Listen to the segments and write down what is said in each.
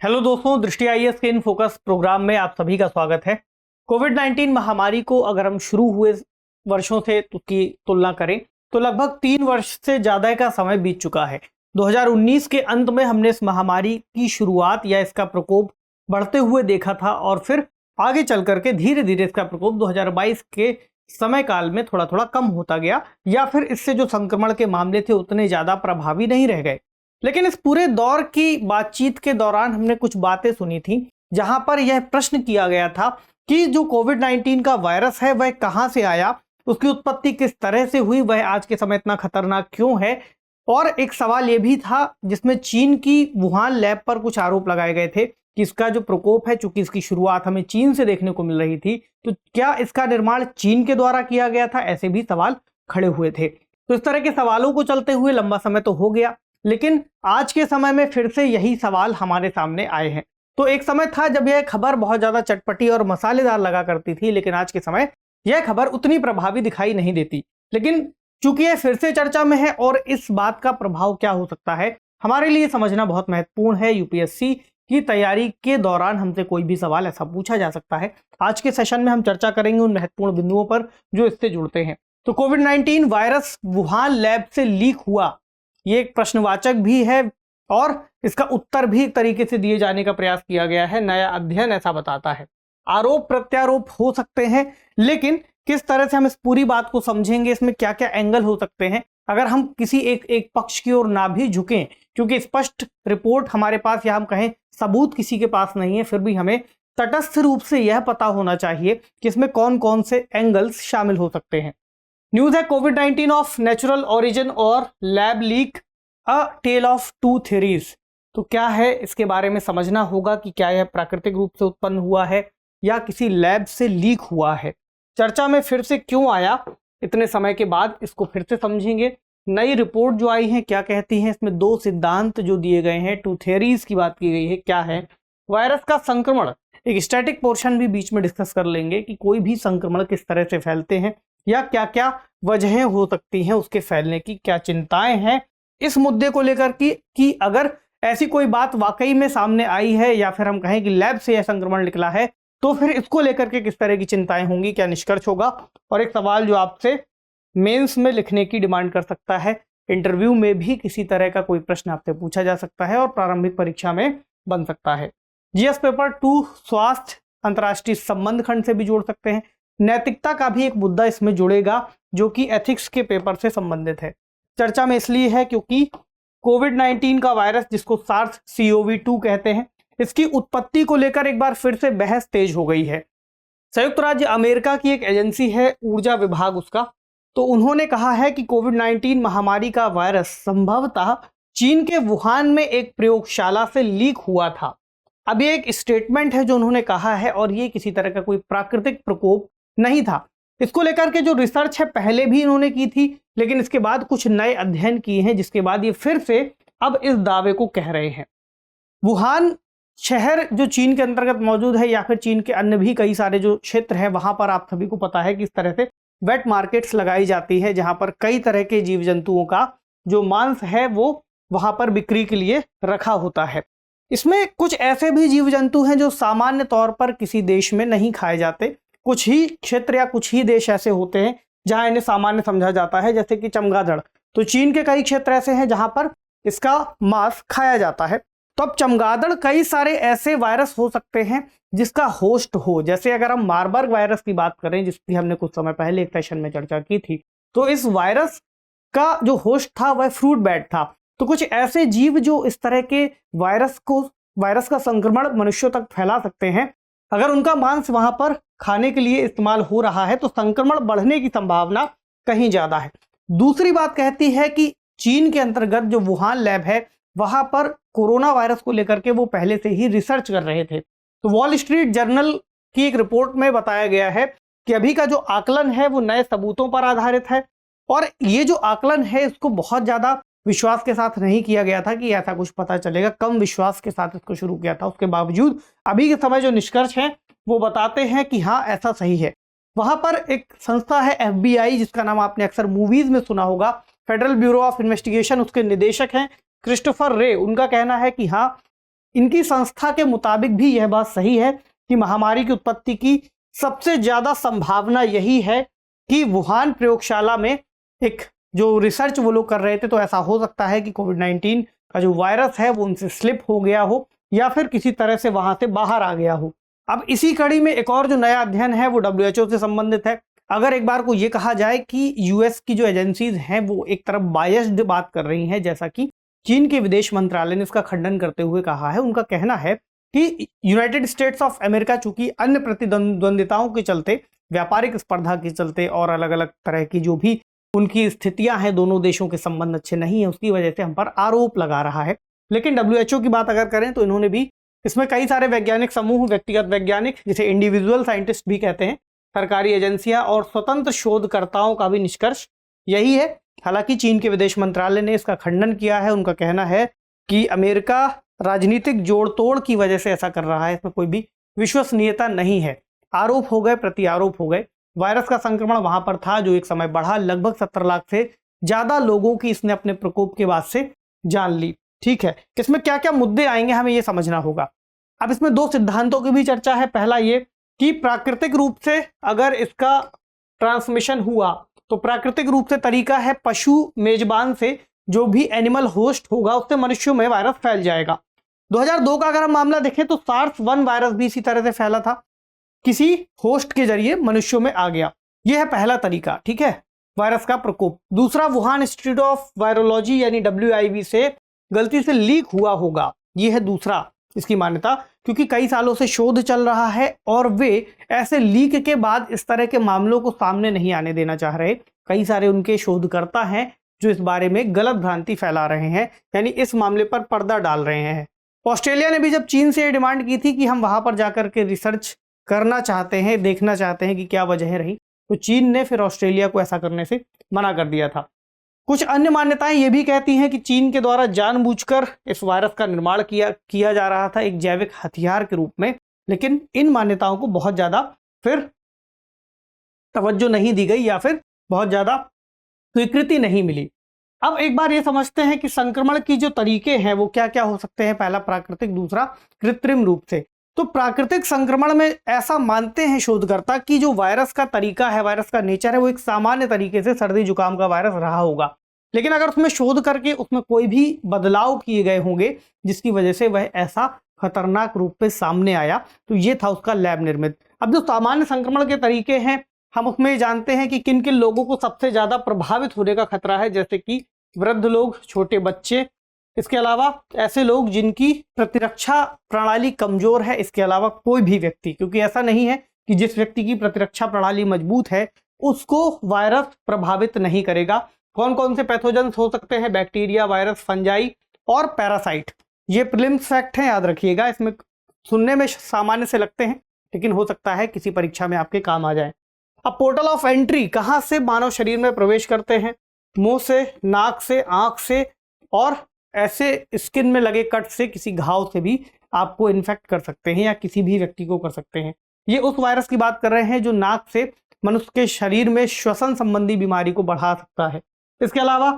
Hello दोस्तों, दृष्टि IAS के इन फोकस प्रोग्राम में आप सभी का स्वागत है। कोविड-19 महामारी को अगर हम शुरू हुए वर्षों से उसकी तुलना करें तो लगभग 3 वर्ष से ज़्यादा का समय बीत चुका है। 2019 के अंत में हमने इस महामारी की शुरुआत या इसका प्रकोप बढ़ते हुए देखा था और फिर आगे चल करके धीरे धीरे इसका प्रकोप 2022 के समय काल में थोड़ा थोड़ा कम होता गया या फिर इससे जो संक्रमण के मामले थे उतने ज़्यादा प्रभावी नहीं रह गए। लेकिन इस पूरे दौर की बातचीत के दौरान हमने कुछ बातें सुनी थी जहां पर यह प्रश्न किया गया था कि जो कोविड-19 का वायरस है वह कहां से आया, उसकी उत्पत्ति किस तरह से हुई, वह आज के समय इतना खतरनाक क्यों है। और एक सवाल यह भी था जिसमें चीन की वुहान लैब पर कुछ आरोप लगाए गए थे कि इसका जो प्रकोप है, चूंकि इसकी शुरुआत हमें चीन से देखने को मिल रही थी, तो क्या इसका निर्माण चीन के द्वारा किया गया था, ऐसे भी सवाल खड़े हुए थे। तो इस तरह के सवालों को चलते हुए लंबा समय तो हो गया, लेकिन आज के समय में फिर से यही सवाल हमारे सामने आए हैं। तो एक समय था जब यह खबर बहुत ज्यादा चटपटी और मसालेदार लगा करती थी, लेकिन आज के समय यह खबर उतनी प्रभावी दिखाई नहीं देती। लेकिन चूंकि यह फिर से चर्चा में है और इस बात का प्रभाव क्या हो सकता है हमारे लिए समझना बहुत महत्वपूर्ण है। यूपीएससी की तैयारी के दौरान हमसे कोई भी सवाल ऐसा पूछा जा सकता है। आज के सेशन में हम चर्चा करेंगे उन महत्वपूर्ण बिंदुओं पर जो इससे जुड़ते हैं। तो कोविड-19 वायरस वुहान लैब से लीक हुआ, ये एक प्रश्नवाचक भी है और इसका उत्तर भी एक तरीके से दिए जाने का प्रयास किया गया है। नया अध्ययन ऐसा बताता है। आरोप प्रत्यारोप हो सकते हैं, लेकिन किस तरह से हम इस पूरी बात को समझेंगे, इसमें क्या क्या एंगल हो सकते हैं अगर हम किसी एक पक्ष की ओर ना भी झुकें, क्योंकि स्पष्ट रिपोर्ट हमारे पास या हम कहें सबूत किसी के पास नहीं है, फिर भी हमें तटस्थ रूप से यह पता होना चाहिए कि इसमें कौन कौन से एंगल्स शामिल हो सकते हैं। न्यूज है कोविड-19 ऑफ नेचुरल ओरिजिन और lab leak a tale of two theories. तो क्या है, इसके बारे में समझना होगा कि क्या यह प्राकृतिक रूप से उत्पन्न हुआ है या किसी लैब से लीक हुआ है। चर्चा में फिर से क्यों आया इतने समय के बाद, इसको फिर से समझेंगे। नई रिपोर्ट जो आई है क्या कहती है, इसमें 2 सिद्धांत जो दिए गए हैं, 2 थ्योरीज की बात की गई है, क्या है। वायरस का संक्रमण, एक स्टैटिक पोर्शन भी बीच में डिस्कस कर लेंगे कि कोई भी संक्रमण किस तरह से फैलते हैं या क्या क्या वजहें हो सकती हैं उसके फैलने की, क्या चिंताएं हैं इस मुद्दे को लेकर कि अगर ऐसी कोई बात वाकई में सामने आई है या फिर हम कहें कि लैब से यह संक्रमण निकला है तो फिर इसको लेकर के किस तरह की चिंताएं होंगी, क्या निष्कर्ष होगा। और एक सवाल जो आपसे मेंस में लिखने की डिमांड कर सकता है, इंटरव्यू में भी किसी तरह का कोई प्रश्न आपसे पूछा जा सकता है और प्रारंभिक परीक्षा में बन सकता है। जीएस पेपर 2 स्वास्थ्य अंतर्राष्ट्रीय संबंध खंड से भी जोड़ सकते हैं। नैतिकता का भी एक मुद्दा इसमें जुड़ेगा जो कि एथिक्स के पेपर से संबंधित है। चर्चा में इसलिए है क्योंकि कोविड-19 का वायरस, जिसको SARS-CoV-2 कहते हैं, इसकी उत्पत्ति को लेकर एक बार फिर से बहस तेज हो गई है। संयुक्त राज्य अमेरिका की एक एजेंसी है, ऊर्जा विभाग उसका, तो उन्होंने कहा है कि कोविड-19 महामारी का वायरस संभवतः चीन के वुहान में एक प्रयोगशाला से लीक हुआ था। अब ये एक स्टेटमेंट है जो उन्होंने कहा है और ये किसी तरह का कोई प्राकृतिक प्रकोप नहीं था। इसको लेकर के जो रिसर्च है पहले भी इन्होंने की थी, लेकिन इसके बाद कुछ नए अध्ययन किए हैं जिसके बाद ये फिर से अब इस दावे को कह रहे हैं। वुहान शहर जो चीन के अंतर्गत मौजूद है या फिर चीन के अन्य भी कई सारे जो क्षेत्र हैं, वहां पर आप सभी को पता है कि इस तरह से वेट मार्केट्स लगाई जाती है जहां पर कई तरह के जीव जंतुओं का जो मांस है वो वहां पर बिक्री के लिए रखा होता है। इसमें कुछ ऐसे भी जीव जंतु हैं जो सामान्य तौर पर किसी देश में नहीं खाए जाते। कुछ ही क्षेत्र या कुछ ही देश ऐसे होते हैं जहां इन्हें सामान्य समझा जाता है, जैसे कि चमगादड़। तो चीन के कई क्षेत्र ऐसे हैं जहां पर इसका मांस खाया जाता है। तो अब चमगादड़, कई सारे ऐसे वायरस हो सकते हैं जिसका होस्ट हो, जैसे अगर हम मार्बर्ग वायरस की बात करें जिसकी हमने कुछ समय पहले एक सेशन में चर्चा की थी, तो इस वायरस का जो होस्ट था वह फ्रूट बैट था। तो कुछ ऐसे जीव जो इस तरह के वायरस का संक्रमण मनुष्यों तक फैला सकते हैं, अगर उनका मांस वहां पर खाने के लिए इस्तेमाल हो रहा है तो संक्रमण बढ़ने की संभावना कहीं ज्यादा है। दूसरी बात कहती है कि चीन के अंतर्गत जो वुहान लैब है वहां पर कोरोना वायरस को लेकर के वो पहले से ही रिसर्च कर रहे थे। तो वॉल स्ट्रीट जर्नल की एक रिपोर्ट में बताया गया है कि अभी का जो आकलन है वो नए सबूतों पर आधारित है और ये जो आकलन है इसको बहुत ज्यादा विश्वास के साथ नहीं किया गया था कि ऐसा कुछ पता चलेगा, कम विश्वास के साथ इसको शुरू किया था। उसके बावजूद अभी के समय जो निष्कर्ष हैं वो बताते हैं कि हाँ, ऐसा सही है। वहां पर एक संस्था है FBI, जिसका नाम आपने अक्सर मूवीज में सुना होगा, फेडरल ब्यूरो ऑफ इन्वेस्टिगेशन, उसके निदेशक हैं क्रिस्टोफर रे। उनका कहना है कि हाँ, इनकी संस्था के मुताबिक भी यह बात सही है कि महामारी की उत्पत्ति की सबसे ज्यादा संभावना यही है कि वुहान प्रयोगशाला में एक जो रिसर्च वो लोग कर रहे थे, तो ऐसा हो सकता है कि कोविड-19 का जो वायरस है वो उनसे स्लिप हो गया हो या फिर किसी तरह से वहां से बाहर आ गया हो। अब इसी कड़ी में एक और जो नया अध्ययन है वो WHO से संबंधित है। अगर एक बार को ये कहा जाए कि यूएस की जो एजेंसीज हैं वो एक तरफ बायस्ड बात कर रही हैं, जैसा कि चीन के विदेश मंत्रालय ने इसका खंडन करते हुए कहा है। उनका कहना है कि यूनाइटेड स्टेट्स ऑफ अमेरिका चूंकि अन्य प्रतिद्वंदिताओं के चलते, व्यापारिक स्पर्धा के चलते और अलग अलग तरह की जो भी उनकी स्थितियां हैं, दोनों देशों के संबंध अच्छे नहीं है, उसकी वजह से हम पर आरोप लगा रहा है। लेकिन WHO की बात अगर करें तो इन्होंने भी इसमें कई सारे वैज्ञानिक समूह, व्यक्तिगत वैज्ञानिक जिसे इंडिविजुअल साइंटिस्ट भी कहते हैं, सरकारी एजेंसियां और स्वतंत्र शोधकर्ताओं का भी निष्कर्ष यही है। हालांकि चीन के विदेश मंत्रालय ने इसका खंडन किया है। उनका कहना है कि अमेरिका राजनीतिक जोड़ तोड़ की वजह से ऐसा कर रहा है, इसमें कोई भी विश्वसनीयता नहीं है। आरोप हो गए, प्रति आरोप हो गए। वायरस का संक्रमण वहां पर था जो एक समय बढ़ा, लगभग 70 लाख से ज्यादा लोगों की इसने अपने प्रकोप के बाद से जान ली। ठीक है, इसमें क्या क्या मुद्दे आएंगे हमें ये समझना होगा। अब इसमें दो सिद्धांतों की भी चर्चा है। पहला ये कि प्राकृतिक रूप से अगर इसका ट्रांसमिशन हुआ तो प्राकृतिक रूप से तरीका है पशु मेजबान से जो भी एनिमल होस्ट होगा उससे मनुष्यों में वायरस फैल जाएगा। 2002 का अगर हम मामला देखें तो SARS-1 वायरस भी इसी तरह से फैला था, किसी होस्ट के जरिए मनुष्यों में आ गया। यह है पहला तरीका, ठीक है, वायरस का प्रकोप। दूसरा, वुहान इंस्टीट्यूट ऑफ वायरोलॉजी यानी WIV से गलती से लीक हुआ होगा, यह है दूसरा इसकी मान्यता, क्योंकि कई सालों से शोध चल रहा है और वे ऐसे लीक के बाद इस तरह के मामलों को सामने नहीं आने देना चाह रहे। कई सारे उनके शोधकर्ता हैं जो इस बारे में गलत भ्रांति फैला रहे हैं, यानी इस मामले पर पर्दा डाल रहे हैं। ऑस्ट्रेलिया ने भी जब चीन से ये डिमांड की थी कि हम वहां पर जाकर के रिसर्च करना चाहते हैं, देखना चाहते हैं कि क्या वजह रही, तो चीन ने फिर ऑस्ट्रेलिया को ऐसा करने से मना कर दिया था। कुछ अन्य मान्यताएं ये भी कहती हैं कि चीन के द्वारा जानबूझकर इस वायरस का निर्माण किया जा रहा था एक जैविक हथियार के रूप में, लेकिन इन मान्यताओं को बहुत ज्यादा फिर तवज्जो नहीं दी गई या फिर बहुत ज्यादा स्वीकृति नहीं मिली। अब एक बार ये समझते हैं कि संक्रमण की जो तरीके हैं वो क्या क्या हो सकते हैं। पहला प्राकृतिक, दूसरा कृत्रिम रूप से। तो प्राकृतिक संक्रमण में ऐसा मानते हैं शोधकर्ता कि जो वायरस का तरीका है, वायरस का नेचर है, वो एक सामान्य तरीके से सर्दी जुकाम का वायरस रहा होगा, लेकिन अगर उसमें शोध करके उसमें कोई भी बदलाव किए गए होंगे जिसकी वजह से वह ऐसा खतरनाक रूप में सामने आया, तो ये था उसका लैब निर्मित। अब जो सामान्य संक्रमण के तरीके हैं हम उसमें जानते हैं कि किन किन लोगों को सबसे ज्यादा प्रभावित होने का खतरा है, जैसे कि वृद्ध लोग, छोटे बच्चे, इसके अलावा ऐसे लोग जिनकी प्रतिरक्षा प्रणाली कमजोर है, इसके अलावा कोई भी व्यक्ति, क्योंकि ऐसा नहीं है कि जिस व्यक्ति की प्रतिरक्षा प्रणाली मजबूत है उसको वायरस प्रभावित नहीं करेगा। कौन कौन से पैथोजेंस हो सकते हैं? बैक्टीरिया, वायरस, फंजाई और पैरासाइट। ये प्रीलिम्स फैक्ट हैं, याद रखिएगा। इसमें सुनने में सामान्य से लगते हैं लेकिन हो सकता है किसी परीक्षा में आपके काम आ जाए। अब पोर्टल ऑफ एंट्री कहाँ से मानव शरीर में प्रवेश करते हैं? मुंह से, नाक से, आंख से और ऐसे स्किन में लगे कट से, किसी घाव से भी आपको इन्फेक्ट कर सकते हैं या किसी भी व्यक्ति को कर सकते हैं। ये उस वायरस की बात कर रहे हैं जो नाक से मनुष्य के शरीर में श्वसन संबंधी बीमारी को बढ़ा सकता है। इसके अलावा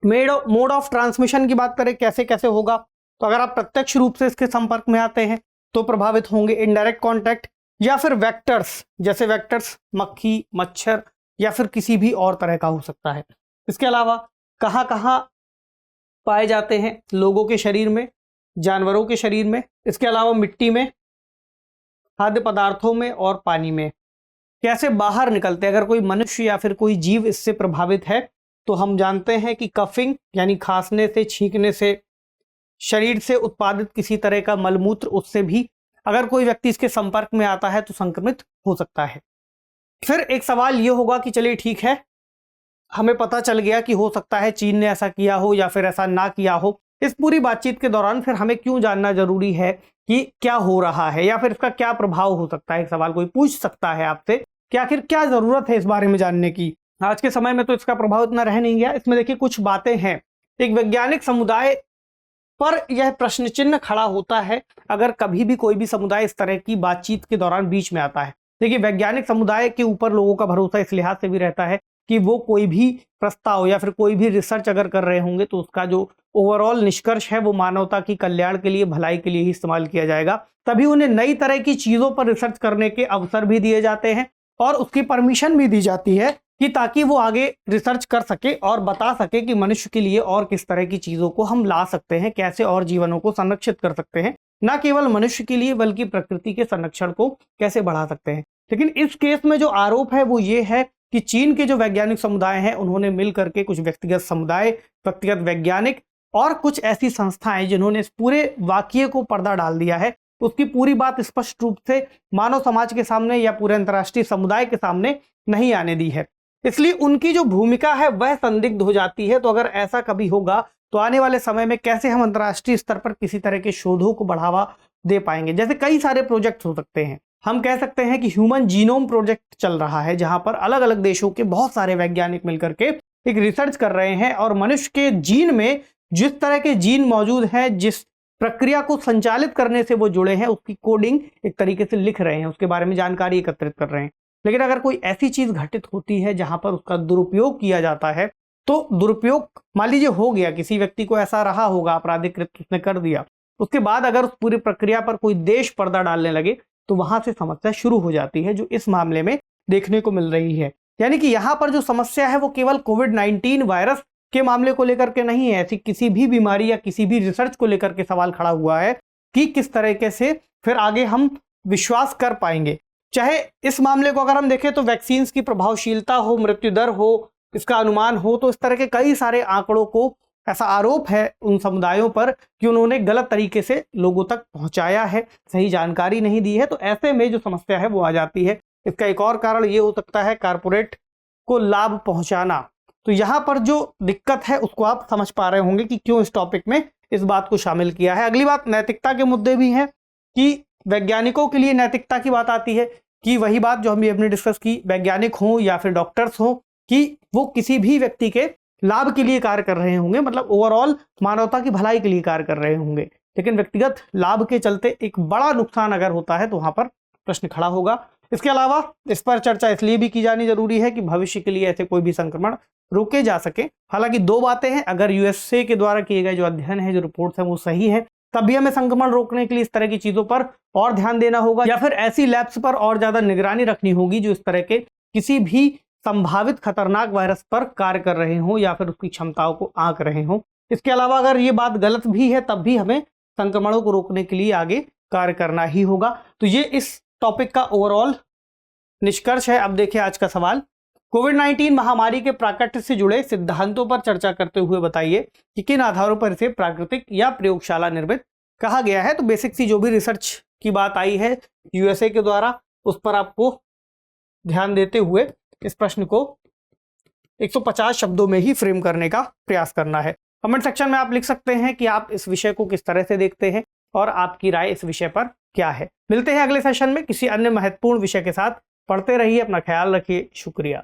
मोड ऑफ ट्रांसमिशन की बात करें, कैसे कैसे होगा, तो अगर आप प्रत्यक्ष रूप से इसके संपर्क में आते हैं तो प्रभावित होंगे। इनडायरेक्ट कॉन्टैक्ट या फिर वेक्टर्स, जैसे वेक्टर्स मक्खी, मच्छर या फिर किसी भी और तरह का हो सकता है। इसके अलावा कहाँ कहाँ पाए जाते हैं? लोगों के शरीर में, जानवरों के शरीर में, इसके अलावा मिट्टी में, खाद्य पदार्थों में और पानी में। कैसे बाहर निकलते हैं? अगर कोई मनुष्य या फिर कोई जीव इससे प्रभावित है तो हम जानते हैं कि कफिंग यानी खांसने से, छींकने से, शरीर से उत्पादित किसी तरह का मलमूत्र, उससे भी अगर कोई व्यक्ति इसके संपर्क में आता है तो संक्रमित हो सकता है। फिर एक सवाल ये होगा कि चलिए ठीक है, हमें पता चल गया कि हो सकता है चीन ने ऐसा किया हो या फिर ऐसा ना किया हो। इस पूरी बातचीत के दौरान फिर हमें क्यों जानना जरूरी है कि क्या हो रहा है या फिर इसका क्या प्रभाव हो सकता है? एक सवाल कोई पूछ सकता है आपसे कि आखिर क्या जरूरत है इस बारे में जानने की। आज के समय में तो इसका प्रभाव इतना रह नहीं गया। इसमें देखिए कुछ बातें हैं। एक वैज्ञानिक समुदाय पर यह प्रश्न चिन्ह खड़ा होता है अगर कभी भी कोई भी समुदाय इस तरह की बातचीत के दौरान बीच में आता है। देखिए वैज्ञानिक समुदाय के ऊपर लोगों का भरोसा इस लिहाज से भी रहता है कि वो कोई भी प्रस्ताव या फिर कोई भी रिसर्च अगर कर रहे होंगे तो उसका जो ओवरऑल निष्कर्ष है वो मानवता की कल्याण के लिए, भलाई के लिए ही इस्तेमाल किया जाएगा। तभी उन्हें नई तरह की चीजों पर रिसर्च करने के अवसर भी दिए जाते हैं और उसकी परमिशन भी दी जाती है कि ताकि वो आगे रिसर्च कर सके और बता सके कि मनुष्य के लिए और किस तरह की चीजों को हम ला सकते हैं, कैसे और जीवनों को संरक्षित कर सकते हैं, न केवल मनुष्य के लिए बल्कि प्रकृति के संरक्षण को कैसे बढ़ा सकते हैं। लेकिन इस केस में जो आरोप है वो ये है कि चीन के जो वैज्ञानिक समुदाय हैं उन्होंने मिलकर के कुछ व्यक्तिगत समुदाय, व्यक्तिगत वैज्ञानिक और कुछ ऐसी संस्थाएं जिन्होंने इस पूरे वाकये को पर्दा डाल दिया है, उसकी पूरी बात स्पष्ट रूप से मानव समाज के सामने या पूरे अंतर्राष्ट्रीय समुदाय के सामने नहीं आने दी है। इसलिए उनकी जो भूमिका है वह संदिग्ध हो जाती है। तो अगर ऐसा कभी होगा तो आने वाले समय में कैसे हम अंतर्राष्ट्रीय स्तर पर किसी तरह के शोधों को बढ़ावा दे पाएंगे। जैसे कई सारे प्रोजेक्ट हो सकते हैं, हम कह सकते हैं कि ह्यूमन जीनोम प्रोजेक्ट चल रहा है जहां पर अलग अलग देशों के बहुत सारे वैज्ञानिक मिलकर के एक रिसर्च कर रहे हैं और मनुष्य के जीन में जिस तरह के जीन मौजूद हैं, जिस प्रक्रिया को संचालित करने से वो जुड़े हैं, उसकी कोडिंग एक तरीके से लिख रहे हैं, उसके बारे में जानकारी एकत्रित कर रहे हैं। लेकिन अगर कोई ऐसी चीज घटित होती है जहां पर उसका दुरुपयोग किया जाता है, तो दुरुपयोग मान लीजिए हो गया, किसी व्यक्ति को ऐसा रहा होगा, आपराधिक कृत्य उसने कर दिया, उसके बाद अगर उस पूरी प्रक्रिया पर कोई देश पर्दा डालने लगे तो वहां से समस्या शुरू हो जाती है, जो इस मामले में देखने को मिल रही है। यानी कि यहां पर जो समस्या है वो केवल कोविड-19 वायरस के मामले को लेकर के नहीं है, ऐसी किसी भी बीमारी या किसी भी रिसर्च को लेकर के सवाल खड़ा हुआ है कि किस तरीके से फिर आगे हम विश्वास कर पाएंगे। चाहे इस मामले को अगर हम देखें तो वैक्सीन की प्रभावशीलता हो, मृत्यु दर हो, इसका अनुमान हो, तो इस तरह के कई सारे आंकड़ों को ऐसा आरोप है उन समुदायों पर कि उन्होंने गलत तरीके से लोगों तक पहुंचाया है, सही जानकारी नहीं दी है। तो ऐसे में जो समस्या है वो आ जाती है। इसका एक और कारण ये हो सकता है कारपोरेट को लाभ पहुंचाना। तो यहाँ पर जो दिक्कत है उसको आप समझ पा रहे होंगे कि क्यों इस टॉपिक में इस बात को शामिल किया है। अगली बात नैतिकता के मुद्दे भी हैं कि वैज्ञानिकों के लिए नैतिकता की बात आती है कि वही बात जो हम अपने डिस्कस की, वैज्ञानिक हों या फिर डॉक्टर्स हों, कि वो किसी भी व्यक्ति के लाभ के लिए कार्य कर रहे होंगे, मतलब ओवरऑल मानवता की भलाई के लिए कार्य कर रहे होंगे, लेकिन व्यक्तिगत लाभ के चलते एक बड़ा नुकसान अगर होता है तो वहां पर प्रश्न खड़ा होगा। इसके अलावा इस पर चर्चा इसलिए भी की जानी जरूरी है कि भविष्य के लिए ऐसे कोई भी संक्रमण रोके जा सके। हालांकि दो बातें हैं, अगर यूएसए के द्वारा किए गए जो अध्ययन है, जो रिपोर्ट्स हैं वो सही है, तब भी हमें संक्रमण रोकने के लिए इस तरह की चीजों पर और ध्यान देना होगा या फिर ऐसी लैब्स पर और ज्यादा निगरानी रखनी होगी जो इस तरह के किसी भी संभावित खतरनाक वायरस पर कार्य कर रहे हों या फिर उसकी क्षमताओं को आंक रहे हों। इसके अलावा अगर ये बात गलत भी है तब भी हमें संक्रमणों को रोकने के लिए आगे कार्य करना ही होगा। तो ये इस टॉपिक का ओवरऑल निष्कर्ष है। अब देखिए आज का सवाल, कोविड-19 महामारी के प्राकट्य से जुड़े सिद्धांतों पर चर्चा करते हुए बताइए कि किन आधारों पर इसे प्राकृतिक या प्रयोगशाला निर्मित कहा गया है। तो बेसिक सी जो भी रिसर्च की बात आई है यूएसए के द्वारा, उस पर आपको ध्यान देते हुए इस प्रश्न को 150 शब्दों में ही फ्रेम करने का प्रयास करना है। कमेंट सेक्शन में आप लिख सकते हैं कि आप इस विषय को किस तरह से देखते हैं और आपकी राय इस विषय पर क्या है। मिलते हैं अगले सेशन में किसी अन्य महत्वपूर्ण विषय के साथ। पढ़ते रहिए, अपना ख्याल रखिए। शुक्रिया।